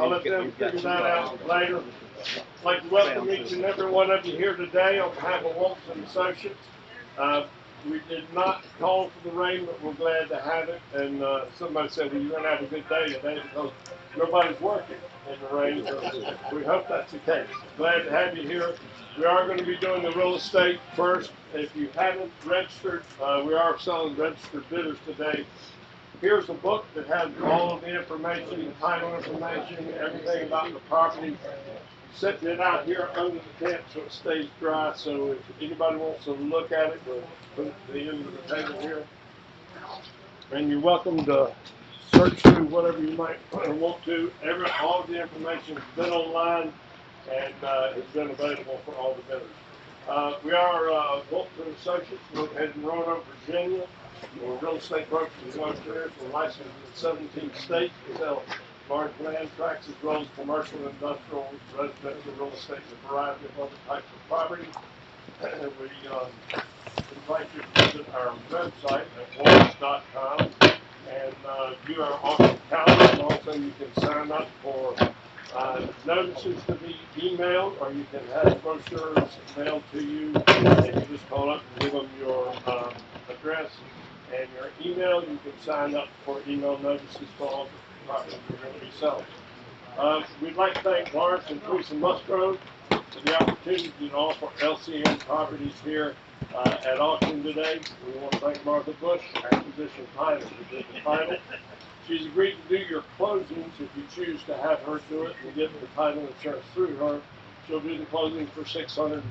I'll let them figure that out later. I'd like to welcome each and every one of you here today on behalf of Wilson Associates. We did not call for the rain, but we're glad to have it. And somebody said, well, you're going to have a good day today because nobody's working in the rain. So we hope that's the case. Glad to have you here. We are going to be doing the real estate first. If you haven't registered, we are selling registered bidders today. Here's a book that has all of the information, the title information, everything about the property. Setting it out here under the tent so it stays dry. So if anybody wants to look at it, we'll put it at the end of the table here. And you're welcome to search through whatever you might want to. All of the information has been online and has been available for all the bidders. We are Wilson Associates. We're located in Roanoke, Virginia. We're real estate brokers and brokers. We're licensed in 17 states. We sell large land tracts as well as commercial, industrial, residential real estate, and a variety of other types of property. And we invite you to visit our website at walls.com and view our auction calendar. And also you can sign up for notices to be emailed, or you can have brochures mailed to you. And you just call up and give them your address and your email. You can sign up for email notices for all the properties we're going to be selling. We'd like to thank Lawrence and Teresa Musgrove for the opportunity to offer LCN properties here at auction today. We want to thank Martha Bush, acquisition finance, who did the title. She's agreed to do your closings if you choose to have her do it and get the title insurance through her. She'll do the closing for $675.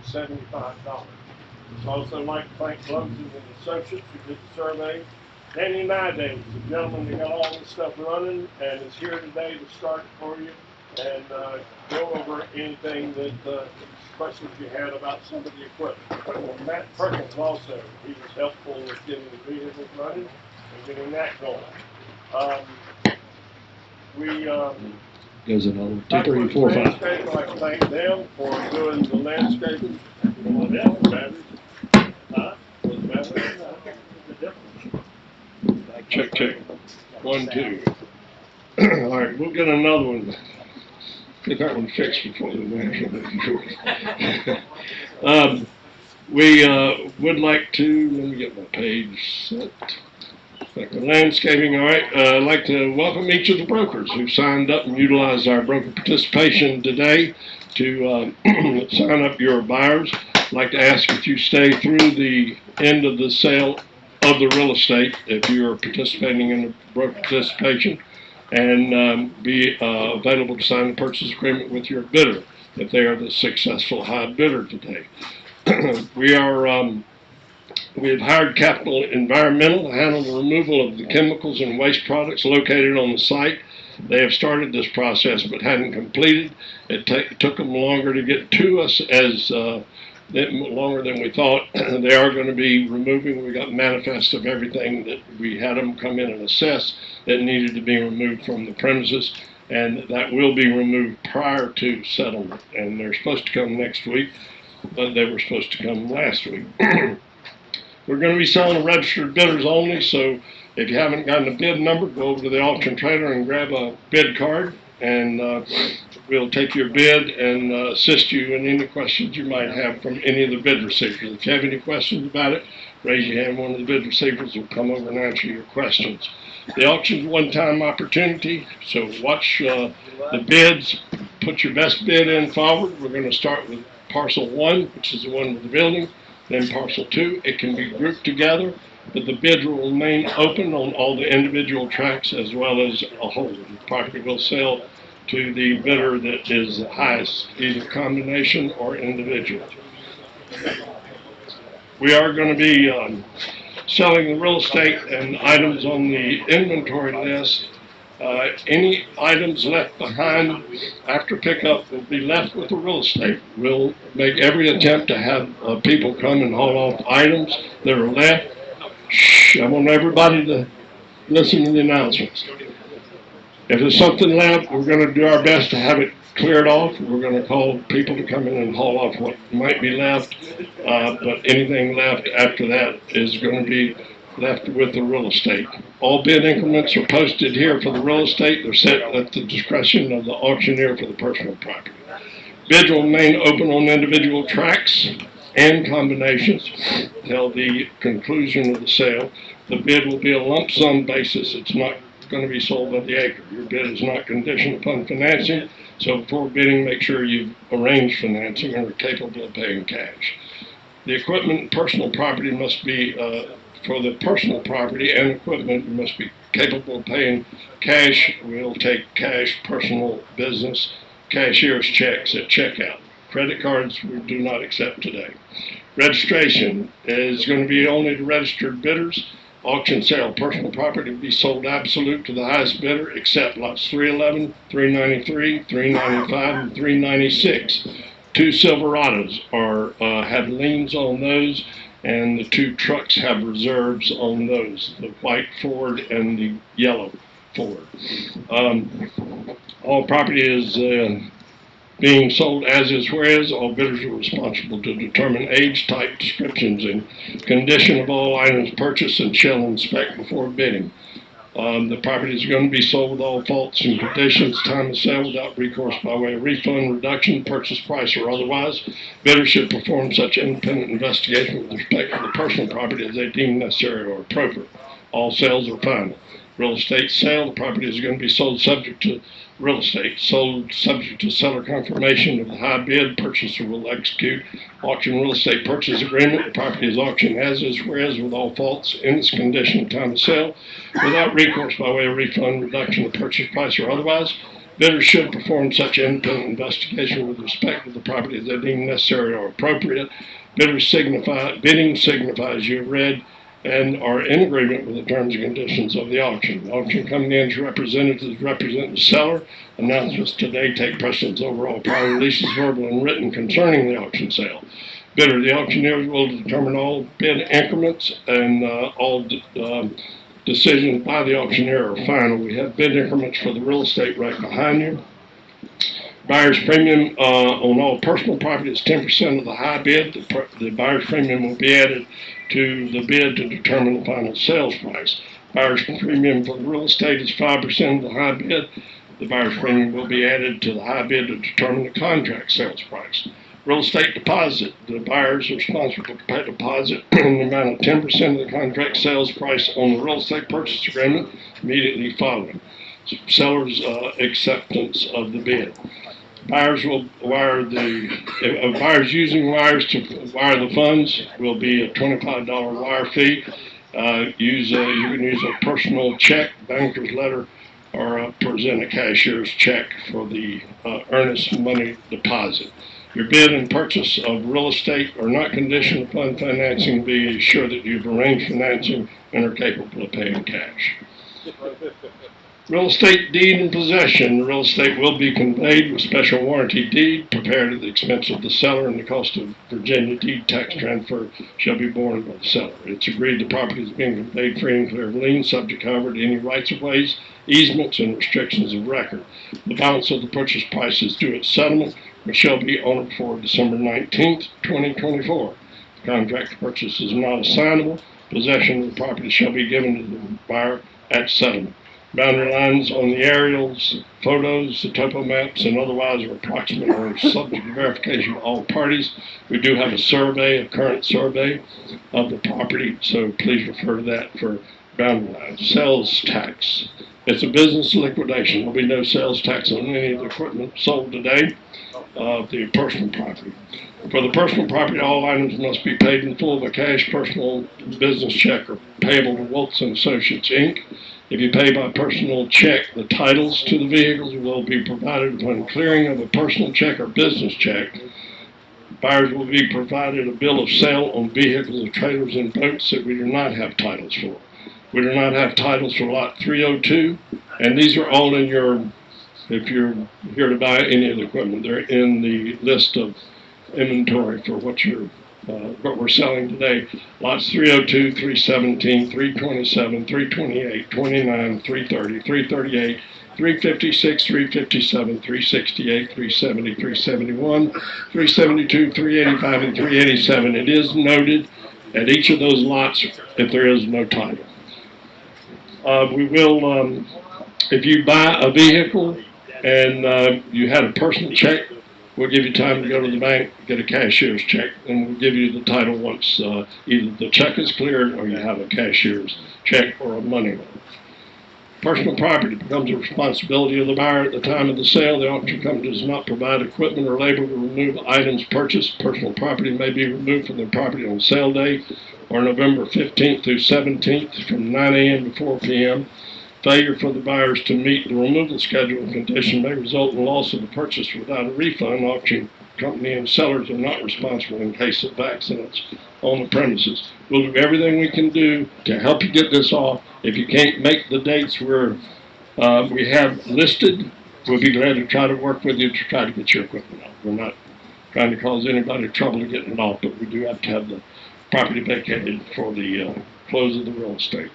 I'd also like to thank Love's and Associates who did the survey. Danny Nidane, the gentleman that got all this stuff running and is here today to start it for you and go over anything that questions you had about some of the equipment. Matt Perkins also, he was helpful with getting the vehicles running and getting that going. Goes another 2, 3, 4, 5. I'd like to thank them for doing the landscaping. Check, check. 1, 2. All right, we'll get another one. Get that one fixed before the national. We would like to, let me get my page set. Like the landscaping, all right. I'd like to welcome each of the brokers who signed up and utilized our broker participation today to sign up your buyers. I'd like to ask if you stay through the end of the sale of the real estate if you are participating in the broker participation, and be available to sign the purchase agreement with your bidder if they are the successful high bidder today. We have hired Capital Environmental to handle the removal of the chemicals and waste products located on the site. They have started this process but hadn't completed. It took them longer to get to us, as longer than we thought. They are going to be removing. We got manifest of everything that we had them come in and assess that needed to be removed from the premises, and that will be removed prior to settlement. And they're supposed to come next week, but they were supposed to come last week. We're going to be selling registered bidders only, so if you haven't gotten a bid number, go over to the auction trailer and grab a bid card, and we'll take your bid and assist you in any questions you might have from any of the bid receivers. If you have any questions about it, raise your hand. One of the bid receivers will come over and answer your questions. The auction's a one-time opportunity, so watch the bids. Put your best bid in forward. We're going to start with parcel 1, which is the one with the building. Then parcel 2, it can be grouped together, but the bid will remain open on all the individual tracts as well as a whole. The property will sell to the bidder that is the highest, either combination or individual. We are going to be selling the real estate and items on the inventory list. Any items left behind after pickup will be left with the real estate. We'll make every attempt to have people come and haul off items that are left. Shh, I want everybody to listen to the announcements. If there's something left, we're going to do our best to have it cleared off. We're going to call people to come in and haul off what might be left, but anything left after that is going to be left with the real estate. All bid increments are posted here for the real estate. They're set at the discretion of the auctioneer for the personal property. Bids will remain open on individual tracts and combinations till the conclusion of the sale. The bid will be a lump sum basis. It's not going to be sold by the acre. Your bid is not conditioned upon financing, so before bidding, make sure you've arranged financing and are capable of paying cash. The equipment and personal property must be, for the personal property and equipment, you must be capable of paying cash. We'll take cash, personal, business, cashier's checks at checkout. Credit cards we do not accept today. Registration is going to be only to registered bidders. Auction sale, personal property will be sold absolute to the highest bidder except lots 311, 393, 395, and 396. Two Silverados have liens on those, and the two trucks have reserves on those, the white Ford and the yellow Ford. All property is being sold as is whereas. All bidders are responsible to determine age, type, descriptions, and condition of all items purchased and shall inspect before bidding. The property is going to be sold with all faults and conditions, time of sale without recourse by way of refund, reduction, purchase price, or otherwise. Bidders should perform such independent investigation with respect to the personal property as they deem necessary or appropriate. All sales are final. Real estate sale, the property is going to be sold subject to real estate, sold subject to seller confirmation of the high bid. Purchaser will execute auction real estate purchase agreement. The property is auctioned as is, whereas with all faults in its condition at time of sale, without recourse by way of refund, reduction of purchase price, or otherwise. Bidders should perform such independent investigation with respect to the property as they deem necessary or appropriate. Bidding signifies you have read and are in agreement with the terms and conditions of the auction. The auction company and its representatives represent the seller. Announcements today take precedence over all prior releases, verbal and written, concerning the auction sale. Bidder, the auctioneer will determine all bid increments, and all decisions by the auctioneer are final. We have bid increments for the real estate right behind you. Buyer's premium on all personal property is 10% of the high bid. The buyer's premium will be added to the bid to determine the final sales price. Buyer's premium for the real estate is 5% of the high bid. The buyer's premium will be added to the high bid to determine the contract sales price. Real estate deposit. The buyer is responsible to pay a deposit in the amount of 10% of the contract sales price on the real estate purchase agreement immediately following seller's acceptance of the bid. Buyers will wire buyers using wires to wire the funds will be a $25 wire fee. You can use a personal check, banker's letter, or present a cashier's check for the earnest money deposit. Your bid and purchase of real estate are not conditioned upon financing. Be sure that you've arranged financing and are capable of paying cash. Real estate deed and possession. The real estate will be conveyed with special warranty deed prepared at the expense of the seller, and the cost of Virginia deed tax transfer shall be borne by the seller. It's agreed the property is being conveyed free and clear of lien, subject, however, to any rights of ways, easements, and restrictions of record. The balance of the purchase price is due at settlement, which shall be on or before December 19th, 2024. The contract to purchase is not assignable. Possession of the property shall be given to the buyer at settlement. Boundary lines on the aerials, photos, the topo maps, and otherwise are approximate or subject to verification by all parties. We do have a current survey of the property, so please refer to that for boundary lines. Sales tax. It's a business liquidation. There will be no sales tax on any of the equipment sold today of the personal property. For the personal property, all items must be paid in full by cash, personal, business check, or payable to Wilson Associates, Inc. If you pay by personal check, the titles to the vehicles will be provided upon clearing of a personal check or business check. Buyers will be provided a bill of sale on vehicles, trailers, and boats that we do not have titles for. We do not have titles for lot 302, and these are all in your, if you're here to buy any of the equipment, they're in the list of inventory for what we're selling today. Lots 302, 317, 327, 328, 29, 330, 338, 356, 357, 368, 370, 371, 372, 385, and 387. It is noted at each of those lots if there is no title. We will, if you buy a vehicle and you had a personal check, we'll give you time to go to the bank, get a cashier's check, and we'll give you the title once either the check is cleared or you have a cashier's check or a money loan. Personal property becomes a responsibility of the buyer at the time of the sale. The auction company does not provide equipment or labor to remove items purchased. Personal property may be removed from the property on sale day or November 15th through 17th from 9 a.m. to 4 p.m. Failure for the buyers to meet the removal schedule and condition may result in loss of the purchase without a refund. Auction company and sellers are not responsible in case of accidents on the premises. We'll do everything we can do to help you get this off. If you can't make the dates we have listed, we'll be glad to try to work with you to try to get your equipment off. We're not trying to cause anybody trouble to getting it off, but we do have to have the property vacated for the close of the real estate.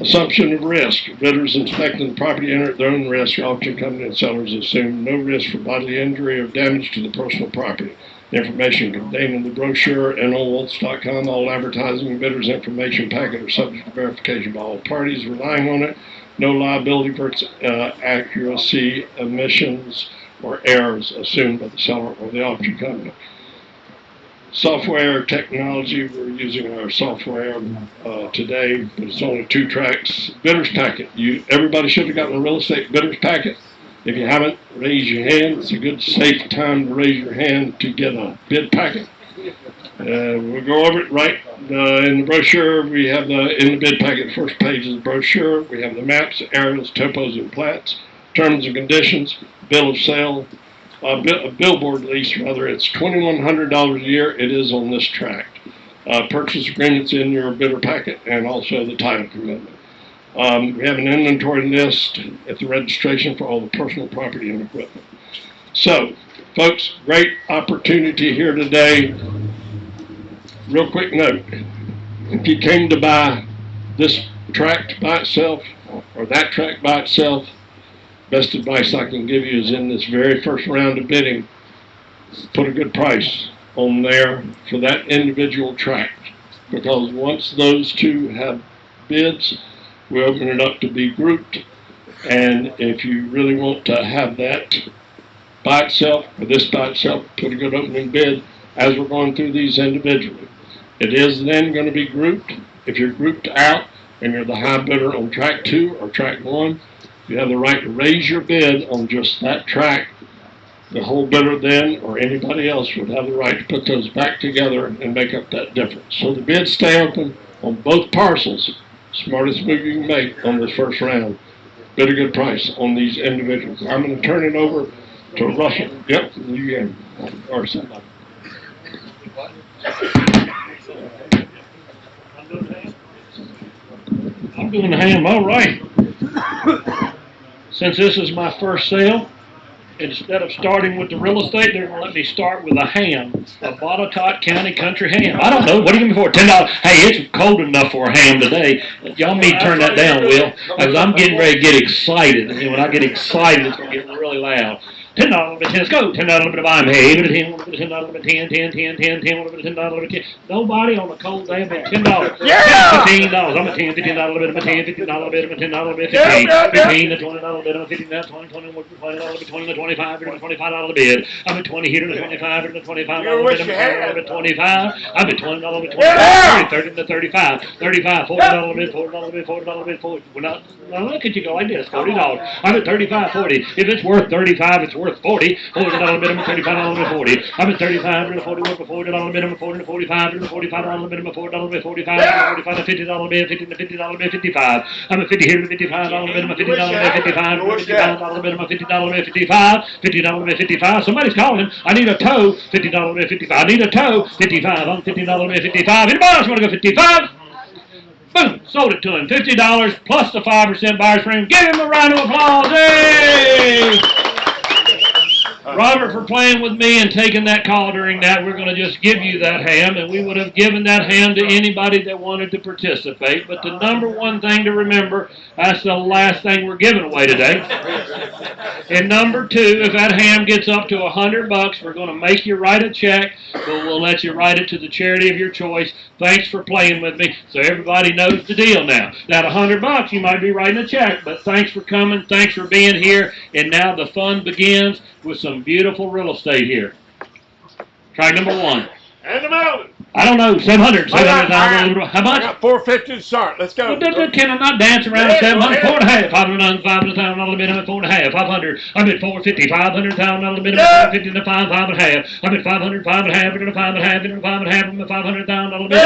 Assumption of risk. Bidders inspecting the property enter at their own risk. Auction company and sellers assume no risk for bodily injury or damage to the personal property. Information contained in the brochure and on Woltz.com. All advertising and bidders' information packet are subject to verification by all parties relying on it. No liability for its accuracy, omissions, or errors assumed by the seller or the auction company. Software technology, we're using our software today, but it's only 2 tracks. Bidders packet. Everybody should have gotten a real estate bidders packet. If you haven't, raise your hand. It's a good, safe time to raise your hand to get a bid packet. We'll go over it right in the brochure. We have in the bid packet, first page is the brochure. We have the maps, aerials, topos, and plats, terms and conditions, bill of sale, a billboard lease, rather. It's $2,100 a year. It is on this tract. Purchase agreements in your bidder packet, and also the title commitment. We have an inventory list at the registration for all the personal property and equipment. So, folks, great opportunity here today. Real quick note, if you came to buy this tract by itself or that tract by itself, best advice I can give you is in this very first round of bidding, put a good price on there for that individual tract, because once those 2 have bids, we open it up to be grouped, and if you really want to have that by itself or this by itself, put a good opening bid as we're going through these individually. It is then going to be grouped. If you're grouped out and you're the high bidder on tract 2 or tract 1, you have the right to raise your bid on just that tract. The whole bidder then, or anybody else, would have the right to put those back together and make up that difference. So the bids stay open on both parcels. Smartest move you can make on this first round. Bid a good price on these individuals. I'm going to turn it over to Russell. Yep, you can. Or somebody. I'm doing the ham, all right. Since this is my first sale, instead of starting with the real estate, they're going to let me start with a ham, a Botetourt County country ham. I don't know. What do you give me for? $10. Hey, it's cold enough for a ham today. Y'all need to turn that down, Will, because I'm getting ready to get excited. And when I get excited, it's going to get really loud. $10, let's go. $10, bit of I'm hey, bit of $10, $10, bit of 10, 10, 10, 10, 10, bit of $10, bit of 10. Nobody on a cold day bet $10. Yeah! $15. I'm a 10, $15, bit of a 10, $15, bit of a $10, bit of 15, $15, the $20 bid, I'm a 15, $20, $20, $20, the 25, bit of $25 bid. I'm a 20 here, the 25, bit of $25 bid, I'm a 25. I'm a $20 bid, 25, 30, the 35, $35, $40 bid, $40 bid, $40 bid, $40. Now look at you go like this, $40. I'm at 35, 40. If it's worth 35, it's worth 40. $40 minimum, $35 bid, 40. I'm at 35 bid, 40 worth $40 minimum, 40 to 45 bid, $45 minimum, $4 bid, 45 to 45 to $50 bid, $50 to $50 bid, 55. I'm at 50 here to $55 minimum, $50 bid, 55 to $55 minimum, $50 bid, 55, $50 bid, 55. Somebody's calling. I need a tow. $50 bid, 55. I need a tow. 55. I'm $50 bid, 55. Anybody else want to go 55? Boom! Sold it to him. $50 plus the 5% buyer's premium. Give him a round of applause. Hey! Robert, for playing with me and taking that call during that. We're going to just give you that ham, and we would have given that ham to anybody that wanted to participate. But the number one thing to remember, that's the last thing we're giving away today. And number two, if that ham gets up to $100, we're going to make you write a check, but we'll let you write it to the charity of your choice. Thanks for playing with me, so everybody knows the deal now. Now, at $100, you might be writing a check, but thanks for coming, thanks for being here, and now the fun begins with some beautiful real estate here. Track number one. And the mountain. I don't know, 700, 700,000, how much? I got 450 to start. Let's go. Can I not dance around 700? 4.5, 500,000 a little bit, I'm at 4.5, 500, I'm at 450, 500,000 a little bit, I'm at 450 to 5.5, I'm at 500, 5.5, to 5.5, to 5.5, I'm at 500,000 a little bit,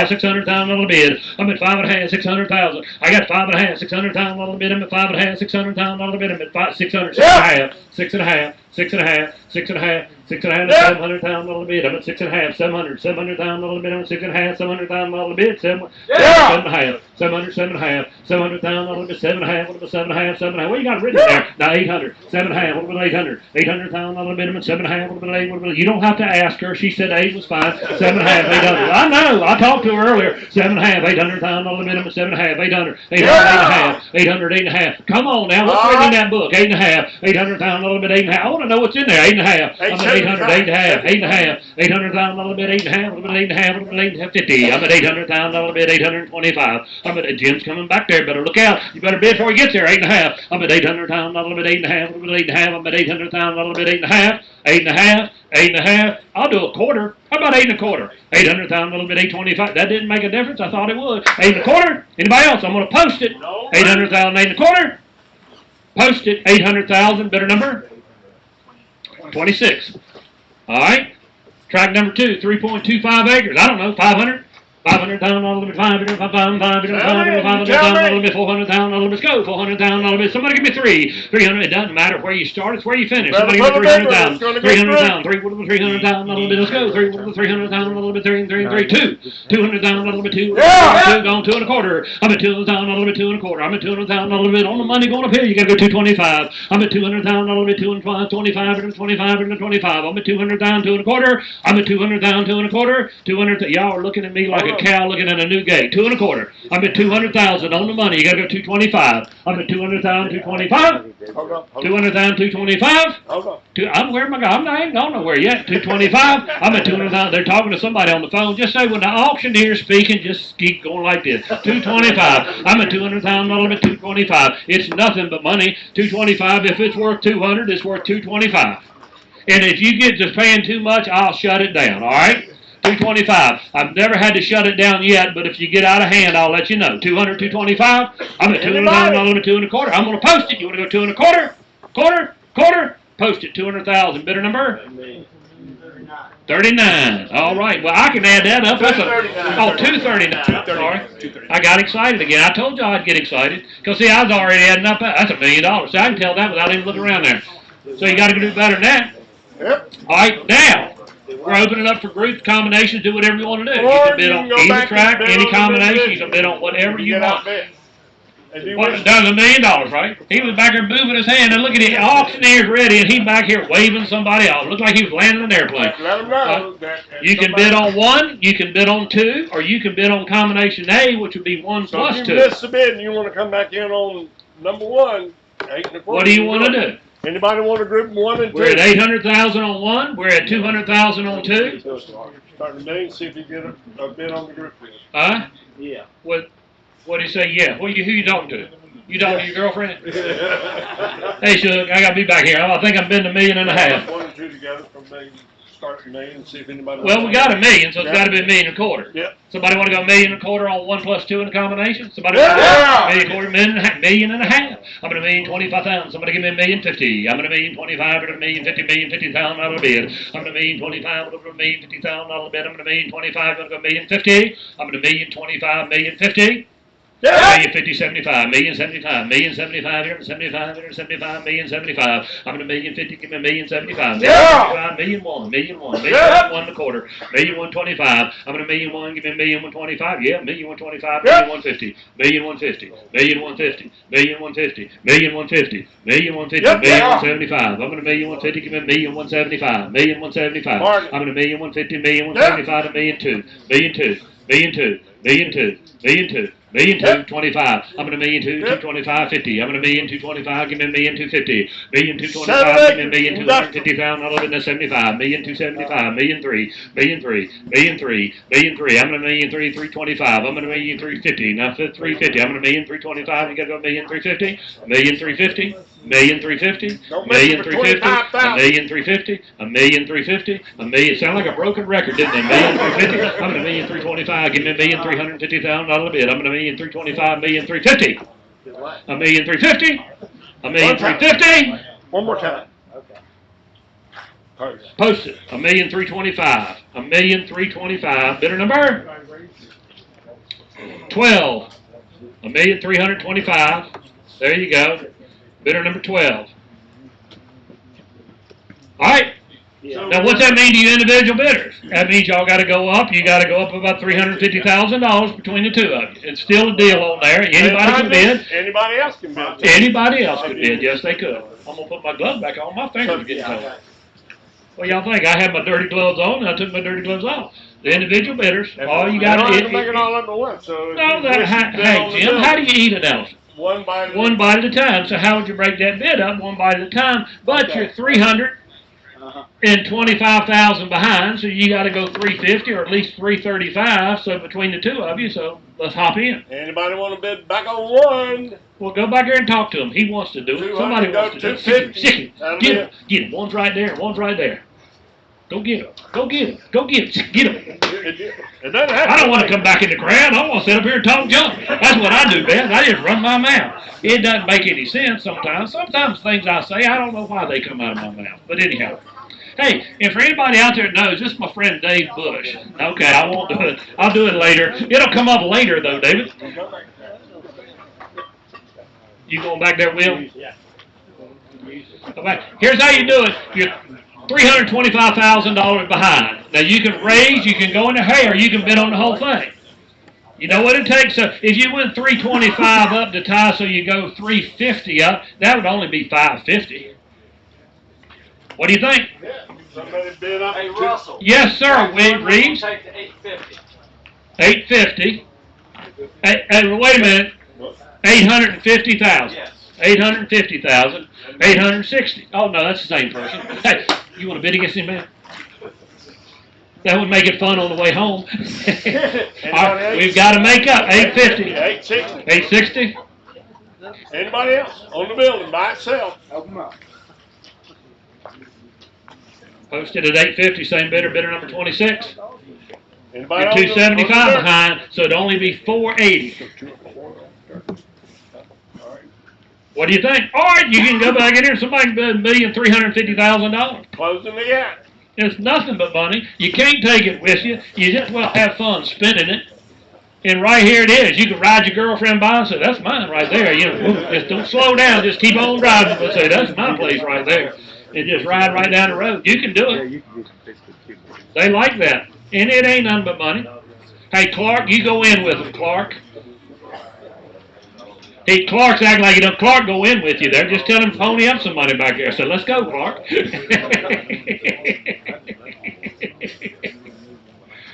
600,000 a little bit, I'm at 5.5, 600,000, I got 5.5, 600,000 a little bit, I'm at 5.5, 600,000 a little bit, I'm at 600, 6.5, 6.5, 6.5, 6.5, 6.5, 700,000 a little bit. I'm at 6.5, 700, 700,000 a little bit. I'm at 6.5, 700,000 a little bit. 7.5, 700, 7.5, 700,000 a little bit. 7.5, what about 7.5, 7.5? Well, you got it written there. Now 800, 7.5, what about 800? 800,000 a little bit. I'm at 7.5, what about 8? What about? You don't have to ask her. She said 8 was fine. 7.5, 800. I know. I talked to her earlier. 7.5, 800,000 a little bit. I'm at 7.5, 800, 800, 800, 8.5. Come on now. What's written in that book? 8.5, 800,000 a little bit. 8.5. I want to know what's in there. 8.5. I'm at 800, 8.5, 8.5, 800,000 a little bit, 8.5, a little bit, 8.5, a little bit, 8.50. I'm at 800,000 a little bit, 825. I'm at Jim's coming back there. Better look out. You better bid before he gets there. 8.5. I'm at 800,000 a little bit, 8.5, a little bit, 8.5. I'm at 800,000 a little bit, 8.5, 8.5, 8.5. I'll do a quarter. How about 8.25? 800,000 a little bit, 825. That didn't make a difference. I thought it would. 8.25. Anybody else? I'm going to post it. 800,000, 8.25. Post it. 800,000. Better number. 26. All right. Track number 2, 3.25 acres. I don't know, 500. 500,000 a little bit, 500,000 a little bit, 400,000 a little bit, go, 400,000 a little bit. Somebody give me 300. It doesn't matter where you start, it's where you finish. Somebody give me 300,000. 300,000, 300,000 a little bit, let's go. 300,000 a little bit, 200,000 a little bit, 2, gone 2.25. I'm at 200,000 a little bit, 2.25. I'm at 200,000 a little bit on the money going up here. You got to go 225. I'm at 200,000 a little bit, 225, 25. I'm at 200,000, 2.25. I'm at 200,000, 2.25. 200. Y'all are looking at me like a cow looking at a new gate. 2.25. I'm at 200,000 on the money. You got to go 225. I'm at 200,000, 225. 200,000, 225. I'm where am I going? I ain't going nowhere yet. 225. I'm at 200,000. They're talking to somebody on the phone. Just say when the auctioneer's speaking, just keep going like this. 225. I'm at 200,000. A little bit. 225. It's nothing but money. 225. If it's worth 200, it's worth 225. And if you get to paying too much, I'll shut it down. All right. 225. I've never had to shut it down yet, but if you get out of hand, I'll let you know. 200, 225. I'm at 200,000, a little bit, 2.25. I'm going to post it. You want to go 2.25? Quarter? Post it. 200,000. Bidder number? 39. All right. Well, I can add that up. That's 239. Sorry. I got excited again. I told you I'd get excited. Because, see, I was already adding up. That's $1 million. See, I can tell that without even looking around there. So you got to do better than that. Yep. All right. Now. We're opening up for groups, combinations, do whatever you want to do. You can bid on either track, any combination. You can bid on whatever you want. That was $1 million, right? He was back there moving his hand, and look at it, auctioneer's ready, and he's back here waving somebody off. Looked like he was landing an airplane. Let him know. You can bid on 1, you can bid on 2, or you can bid on combination A, which would be 1 plus 2. If you miss the bid and you want to come back in on number 1, 8.25. What do you want to do? Anybody want to group 1 and 2? We're at 800,000 on 1. We're at 200,000 on 2. Start the meeting, see if you get a bid on the group. Huh? Yeah. What do you say? Yeah. Who you talking to? You talking to your girlfriend? Hey, Shug, I got to be back here. I think I've been $1.5 million. 1 and 2 together from me. Start the meeting and see if anybody. Well, we got $1 million, so it's got to be $1.25 million. Yep. Somebody want to go $1.25 million on 1 plus 2 in a combination? Somebody want to go $1.25 million, $1.5 million? I'm at $1,025,000. Somebody give me $1,050,000. I'm at $1,025,000 or $1,050,000 out of the bid. I'm at $1,025,000 over $1,050,000 out of the bid. I'm at $1,025,000. Going to go $1,050,000. I'm at $1,025,000, $1,050,000. $1,050,000, $75,000, $1,075,000, $75,000, $1,075,000. I'm at $1,050,000. Give me $1,075,000. $1,001,000, $1,001,000, $1,125,000. I'm at $1,001,000. Give me $1,125,000. Yeah, $1,125,000, $1,150,000, $1,150,000, $1,150,000, $1,150,000, $1,150,000, $1,150,000, $1,175,000. I'm at $1,150,000. Give me $1,175,000, $1,175,000. I'm at $1,150,000, $1,175,000, $1,200,000, $1,200,000, $1,200,000, $1,200,000, $1,200,000, $1,200,000, $1,200,000, $1,225,000. I'm at $1,225,050. I'm at $1,225,000. Give me $1,250,000. $1,225,000. Give me $1,250,000. All of it. $75,000. $1,275,000. $1,300,000. $1,300,000. I'm at $1,325,000. I'm at $1,350,000. Now for $350,000. I'm at $1,325,000. You got to go $1,350,000. $1,350,000. $1,350,000. $1,350,000. $1,350,000. Sound like a broken record, didn't it? $1,350,000. I'm at $1,325,000. Give me $1,350,000 out of the bid. I'm at $1,325,000. $1,350,000. $1,350,000. $1,350,000. One more time. Post it. $1,325,000. $1,325,000. Bidder number 12. $1,325,000. There you go. Bidder number 12. All right. Now, what's that mean to you individual bidders? That means y'all got to go up. You got to go up about $350,000 between the two of you. It's still a deal on there. Anybody can bid. Anybody else can bid. Anybody else could bid. Yes, they could. I'm gonna put my glove back on. My fingers are getting cold. Well, y'all think I had my dirty gloves on and I took my dirty gloves off? The individual bidders, all you got to do. Make it all under one. So no, hey Jim, how do you eat an elephant? One bite at a time. So how would you break that bid up? One bite at a time. But you're $325,000 behind, so you got to go $350 or at least $335. So between the two of you, so let's hop in. Anybody want to bid back on one? Well, go back there and talk to him. He wants to do it. Somebody wants to do it. Sick him. Get him. Get him. One's right there. One's right there. Go get him. Go get him. Go get him. Get him. I don't want to come back in the crowd. I want to sit up here and talk junk. That's what I do best. I just run my mouth. It doesn't make any sense sometimes. Sometimes things I say, I don't know why they come out of my mouth. But anyhow. Hey, and for anybody out there that knows, this is my friend Dave Bush. Okay, I won't do it. I'll do it later. It'll come up later, though, David. You going back there, Will? Yeah. Okay. Here's how you do it. You're $325,000 behind. Now, you can raise, you can go in the hay, or you can bid on the whole thing. You know what it takes? So if you went $325 up to tie, so you go $350 up, that would only be $550. What do you think? Yeah. Somebody bid up. Hey, Russell. Yes, sir. Reeves. Take the $850. $850. Hey, wait a minute. $850,000. Yes. $850,000. $860. Oh no, that's the same person. Hey, you want to bid against him, man? That would make it fun on the way home. All right, we've got to make up $850. $860. Anybody else on the building by itself? Open up. Posted at $850. Same bidder. Bidder number 26. Anybody You're $275 behind, so it'd only be $480. What do you think? All right, you can go back in here and somebody can bid $1,350,000. Closing the gap. It's nothing but money. You can't take it with you. You just, well, have fun spending it. And right here it is. You can ride your girlfriend by and say, that's mine right there. You know, just don't slow down. Just keep on driving. But say, that's my place right there. And just ride right down the road. You can do it. They like that. And it ain't nothing but money. Hey, Clark, you go in with them, Clark. Hey, Clark's acting like you don't. Clark, go in with you there. Just tell him to pony up some money back there. So let's go, Clark.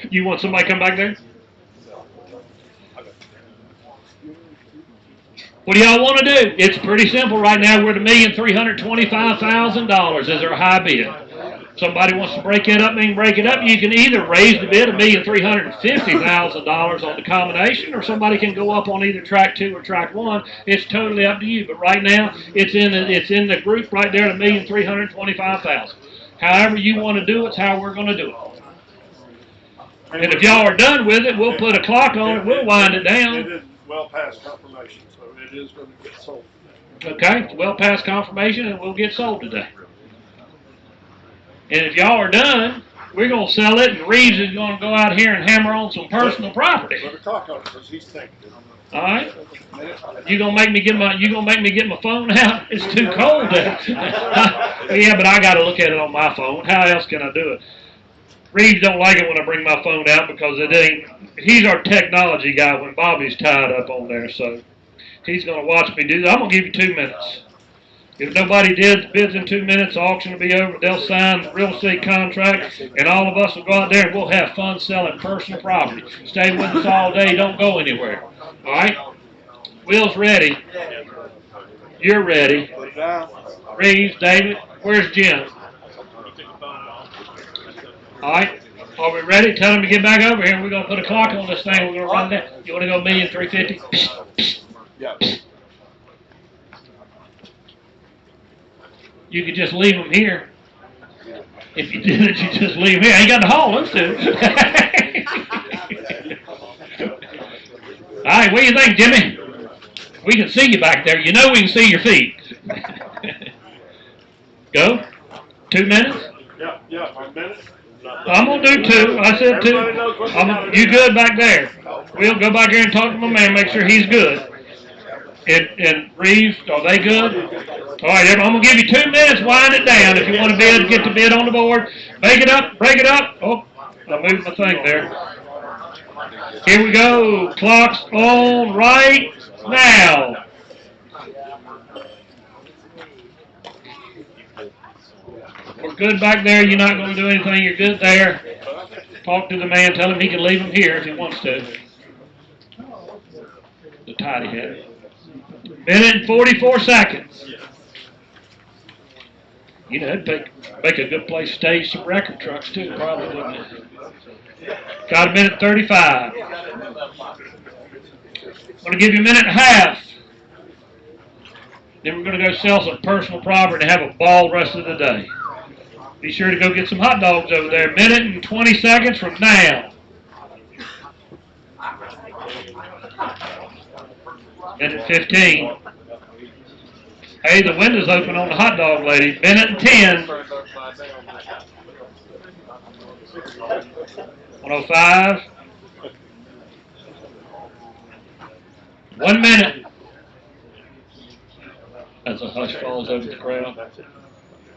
You want somebody to come back there? What do y'all want to do? It's pretty simple right now. We're at $1,325,000 as our high bid. Somebody wants to break it up, they can break it up. You can either raise the bid $1,350,000 on the combination, or somebody can go up on either track 2 or track 1. It's totally up to you. But right now, it's in the group right there at $1,325,000. However you want to do it's how we're going to do it. And if y'all are done with it, we'll put a clock on it. We'll wind it down. It is well past confirmation, so it is going to get sold. Okay, it's well past confirmation, and we'll get sold today. And if y'all are done, we're going to sell it, and Reeves is going to go out here and hammer on some personal property. Put a clock on it because he's thinking. All right. You gonna make me get my phone out? It's too cold. Yeah, but I got to look at it on my phone. How else can I do it? Reeves don't like it when I bring my phone out because it ain't. He's our technology guy when Bobby's tied up on there, so he's gonna watch me do that. I'm gonna give you 2 minutes. If nobody bids in 2 minutes, the auction will be over. They'll sign the real estate contract, and all of us will go out there and we'll have fun selling personal property. Stay with us all day. Don't go anywhere. All right? Will's ready. You're ready. Reeves, David, where's Jim? All right. Are we ready? Tell him to get back over here. We're going to put a clock on this thing. We're going to run that. You want to go 1,350,000? Yeah. You could just leave them here. If you did it, you just leave them here. I ain't got to haul them to. All right, what do you think, Jimmy? We can see you back there. You know we can see your feet. Go. 2 minutes? Yeah, 1 minute. I'm going to do 2. I said 2. You good back there? We'll go back here and talk to my man, make sure he's good. And Reeves, are they good? All right, I'm going to give you 2 minutes. Wind it down. If you want to bid, get the bid on the board. Make it up. Break it up. Oh, I moved my thing there. Here we go. Clock's on right now. We're good back there. You're not going to do anything. You're good there. Talk to the man. Tell him he can leave him here if he wants to. The tidy head. Minute and 44 seconds. You know, it'd make a good place to stage some record trucks too, probably, wouldn't it? Got a minute 35. I'm going to give you a minute and a half. Then we're going to go sell some personal property and have a ball the rest of the day. Be sure to go get some hot dogs over there. Minute and 20 seconds from now. Minute 15. Hey, the window's open on the hot dog lady. Minute and 10. 105. 1 minute. As a hush falls over the crowd.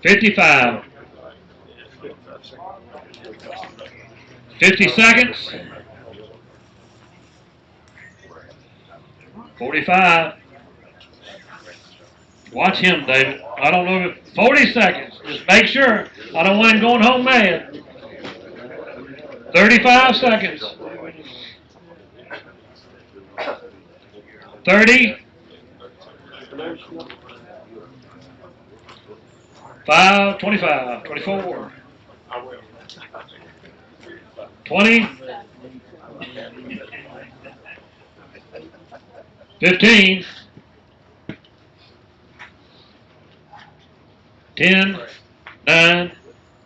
55. 50 seconds. 45. Watch him, David. I don't know if 40 seconds. Just make sure. I don't want him going home mad. 35 seconds. 30. 5, 25, 24. 20. 15. 10, 9,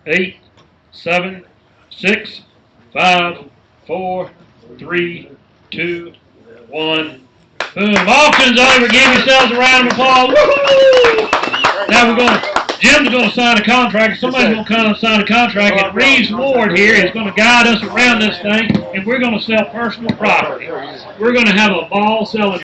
8, 7, 6, 5, 4, 3, 2, 1. Boom. Auction's over. Give yourselves a round of applause. Woo-hoo! Now Jim's going to sign a contract. Somebody's going to come and sign a contract. And Reeves Ward here is going to guide us around this thing. And we're going to sell personal property. We're going to have a ball selling